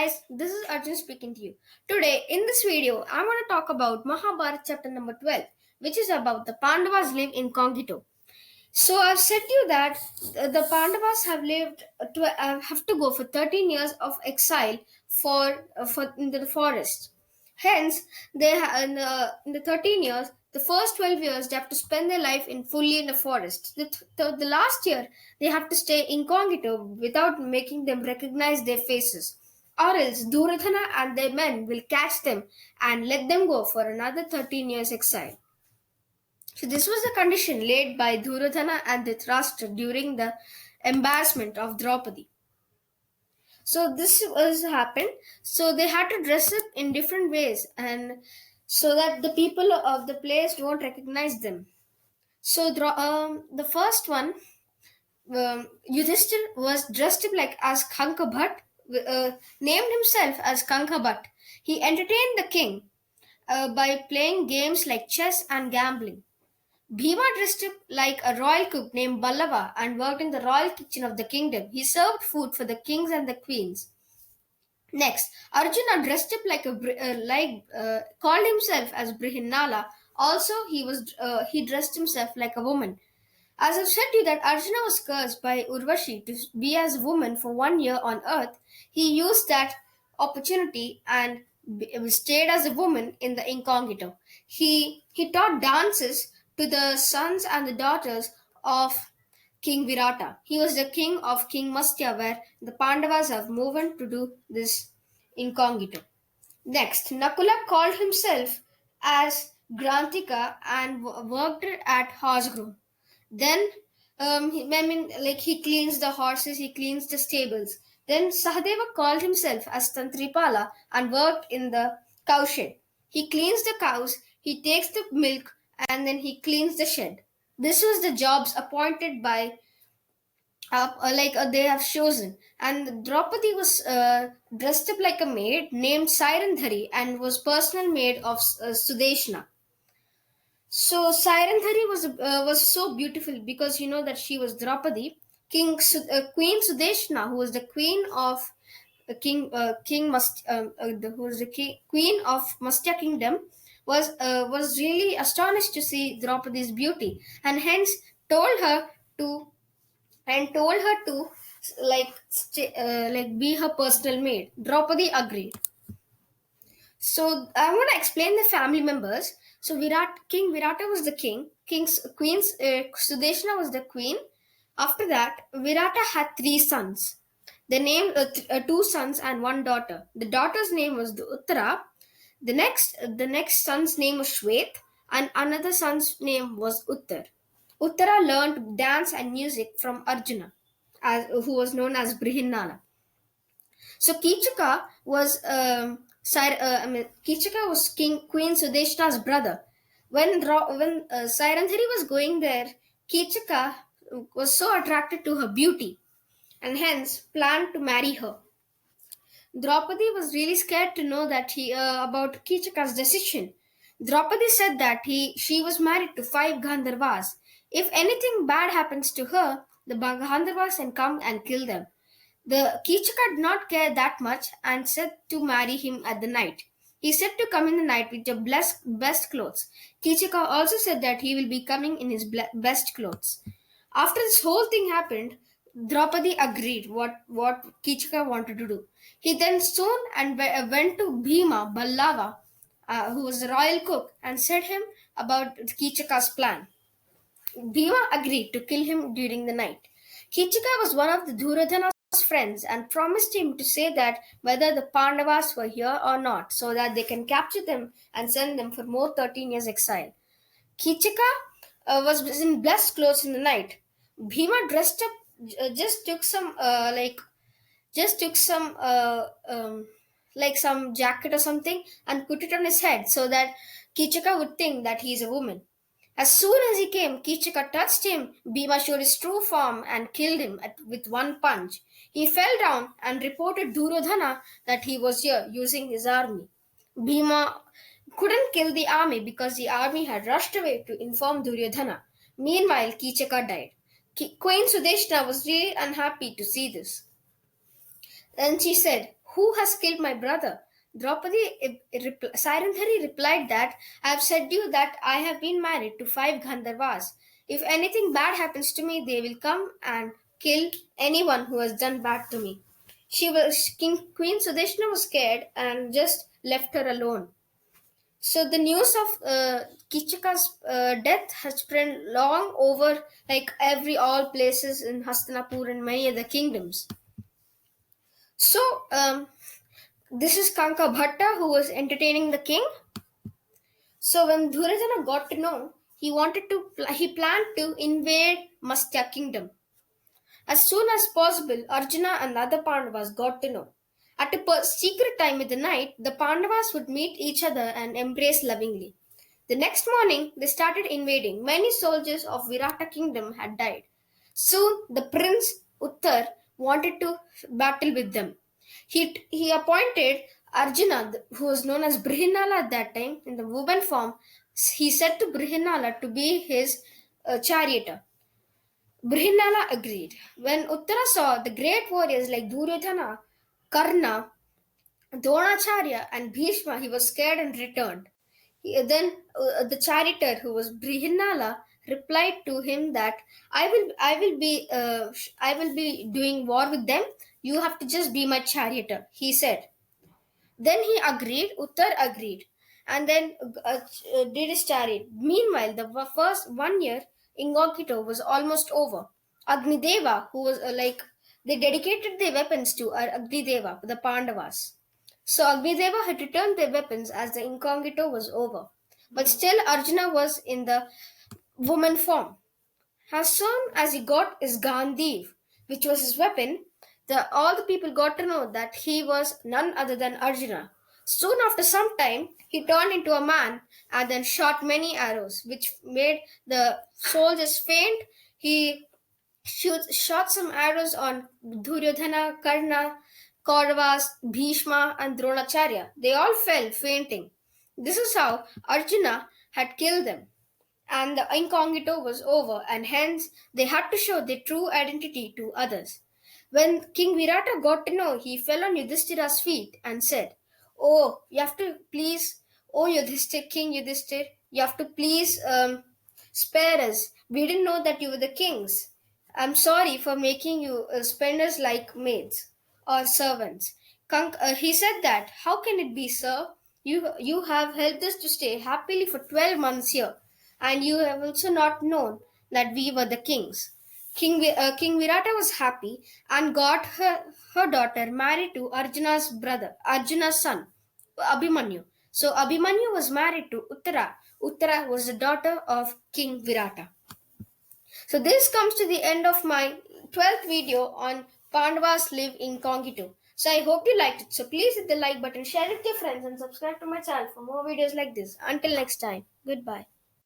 guys, this is Arjun speaking to you. Today, in this video, I'm going to talk about Mahabharat chapter number 12, which is about the Pandavas live incongito. So, I've said to you that the Pandavas have to go for 13 years of exile for in the forest. Hence, in the 13 years, the first 12 years they have to spend their life in fully in the forest. The last year they have to stay incognito without making them recognize their faces, or else Duryodhana and their men will catch them and let them go for another 13 years exile. So this was the condition laid by Duryodhana and Dhritarashtra during the embarrassment of Draupadi. So this was happened. So they had to dress up in different ways, and so that the people of the place don't recognize them. So the first one, Yudhishthir was dressed up like as Kankabhat, named himself as Kankabhat. He entertained the king by playing games like chess and gambling. Bhima dressed up like a royal cook named Ballava and worked in the royal kitchen of the kingdom. He served food for the kings and the queens. Next, Arjuna dressed up like called himself as Brihinnala. Also, he dressed himself like a woman. As I've said to you that Arjuna was cursed by Urvashi to be as a woman for 1 year on earth, he used that opportunity and stayed as a woman in the incongito. He taught dances to the sons and the daughters of King Virata. He was the king of King Mastya, where the Pandavas have moved on to do this incongito. Next, Nakula called himself as Grantika and worked at horse groom. Then, he cleans the horses, he cleans the stables. Then Sahadeva called himself as Tantripala and worked in the cow shed. He cleans the cows, he takes the milk, and then he cleans the shed. This was the jobs appointed by they have chosen. And Draupadi was dressed up like a maid named Sairandhari and was personal maid of Sudeshna. So Sairandhari was so beautiful because you know that she was Draupadi. Queen Sudeshna, who was the queen of who was the queen of Mastya kingdom, was really astonished to see Draupadi's beauty, and hence told her to told her to be her personal maid. Draupadi agreed. So I want to explain the family members. So King Virata was the king. Sudeshna was the queen. After that, Virata had three sons. They named two sons and one daughter. The daughter's name was the Uttara. The next son's name was Shwet, and another son's name was Uttar. Uttara learned dance and music from Arjuna, who was known as Brihinnala. So Kichaka was Queen Sudeshna's brother. When Sairandhari was going there, Kichaka was so attracted to her beauty and hence planned to marry her. Draupadi was really scared to know that about Kichaka's decision. Draupadi said that she was married to 5 Gandharvas. If anything bad happens to her, the Gandharvas can come and kill them. The Kichaka did not care that much and said to marry him at the night. He said to come in the night with your best clothes. Kichaka also said that he will be coming in his best clothes. After this whole thing happened, Draupadi agreed what Kichaka wanted to do. He then soon went to Bhima Ballava, who was the royal cook, and said him about Kichaka's plan. Bhima agreed to kill him during the night. Kichaka was one of the Duryodhana's friends and promised him to say that whether the Pandavas were here or not, so that they can capture them and send them for more 13 years exile. Kichaka was in blessed clothes in the night. Bhima dressed up, just took some some jacket or something and put it on his head so that Kichaka would think that he is a woman. As soon as he came, Kichaka touched him. Bhima showed his true form and killed him with one punch. He fell down and reported Duryodhana that he was here using his army. Bhima couldn't kill the army because the army had rushed away to inform Duryodhana. Meanwhile, Kichaka died. Queen Sudeshna was really unhappy to see this. Then she said, Who has killed my brother? Draupadi silently replied that I have said you that I have been married to 5 Gandharvas. If anything bad happens to me, they will come and kill anyone who has done bad to me. Queen Sudeshna was scared and just left her alone. So the news of Kichaka's death has spread long over like every all places in Hastinapur and many other kingdoms. So this is Kanka Bhatta who was entertaining the king. So when Duryodhana got to know, he planned to invade Mastya kingdom. As soon as possible, Arjuna and the other Pandavas got to know. At a secret time in the night, the Pandavas would meet each other and embrace lovingly. The next morning, they started invading. Many soldiers of Virata kingdom had died. Soon, the prince Uttar wanted to battle with them. He appointed Arjuna, who was known as Brihinala at that time, in the woman form. He said to Brihinala to be his charioteer. Brihinala agreed. When Uttara saw the great warriors like Duryodhana, Karna, Dronacharya, and Bhishma, he was scared and returned. Then the charioteer, who was Brihinala, replied to him that I will be doing war with them. You have to just be my charioteer. He said. Then he agreed, Uttar agreed, and then did his chariot. Meanwhile, the first 1 year incongito was almost over. Agnideva, who was they dedicated their weapons to Agnideva, the Pandavas. So Agnideva had returned their weapons as the incongito was over. But still, Arjuna was in the woman form. As soon as he got his Gandhiv, which was his weapon, all the people got to know that he was none other than Arjuna. Soon after some time, he turned into a man and then shot many arrows, which made the soldiers faint. He shot some arrows on Duryodhana, Karna, Kauravas, Bhishma, and Dronacharya. They all fell fainting. This is how Arjuna had killed them, and the incognito was over, and hence they had to show their true identity to others. When King Virata got to know, he fell on Yudhishthira's feet and said, "Oh, you have to please, oh Yudhishthir, King Yudhishthir, you have to please spare us. We didn't know that you were the kings. I'm sorry for making you spenders like maids or servants." He said that, "How can it be, sir? You have helped us to stay happily for 12 months here, and you have also not known that we were the kings." King Virata was happy and got her daughter married to Arjuna's son, Abhimanyu. So Abhimanyu was married to Uttara. Uttara was the daughter of King Virata. So this comes to the end of my 12th video on Pandavas live incongito. So I hope you liked it. So please hit the like button, share it with your friends, and subscribe to my channel for more videos like this. Until next time, goodbye.